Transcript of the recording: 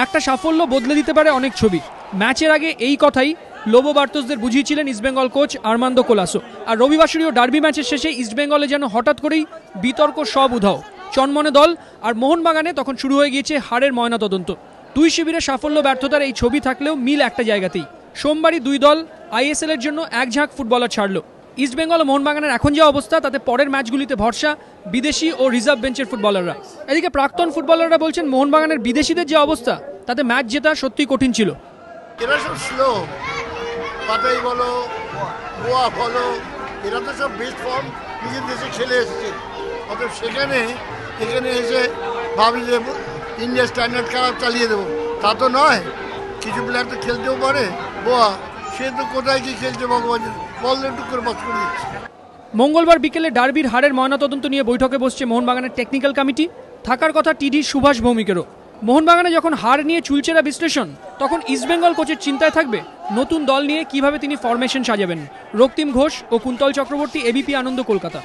একটা সাফল্য বদলে দিতে পারে অনেক ছবি। ম্যাচের আগে এই কথাই লোবো বার্তোসদের বুঝিয়েছিলেন ইস্টবেঙ্গল কোচ আর্মান্দো কোলাসো। আর রবিবাসরীয় ডার্বি ম্যাচের শেষে ইস্টবেঙ্গলে যেন হঠাৎ করেই বিতর্ক সব উধাও। চনমনে দল আর মোহনবাগানে তখন শুরু হয়ে গিয়েছে হারের ময়নাতদন্ত। দুই শিবিরে সাফল্য ব্যর্থতার এই ছবি থাকলেও মিল একটা জায়গাতেই। সোমবারই দুই দল আইএসএল এর জন্য এক ঝাঁক ফুটবলার ছাড়ল। ইস্টবেঙ্গল ও মোহনবাগানের এখন যে অবস্থা তাতে পরের ম্যাচগুলিতে ভরসা বিদেশি ও রিজার্ভ বেঞ্চের ফুটবলাররা। এদিকে প্রাক্তন ফুটবলাররা বলছেন মোহনবাগানের বিদেশিদের যে অবস্থা তাতে ম্যাচ জেতা সত্যি কঠিন ছিল। এরা সব স্লো, পাতাই বলো, গোয়া বলো, এরা তো সব বেস্ট ফর্ম নিজের দেশে খেলে এসছে। অতএব এখানে এসে ভাবি যে ইন্ডিয়া স্ট্যান্ডার্ড খারাপ চালিয়ে দেবো, তা তো নয়। কিছু প্লেয়ার তো খেলতেও পারে। গোয়া সে তো কোথায় কি খেলছে ভগবান, বল একটু করে পাস করে দিচ্ছে। মঙ্গলবার বিকেলে ডার্বির হারের ময়নাতদন্ত নিয়ে বৈঠকে বসছে মোহনবাগানের টেকনিক্যাল কমিটি। থাকার কথা টিডি সুভাষ ভৌমিকেরও। মোহনবাগানে যখন হার নিয়ে চুলচেরা বিশ্লেষণ, তখন ইস্টবেঙ্গল কোচের চিন্তায় থাকবে নতুন দল নিয়ে কিভাবে তিনি ফরমেশন সাজাবেন। রক্তিম ঘোষ ও কুন্তল চক্রবর্তী, এবিপি আনন্দ, কলকাতা।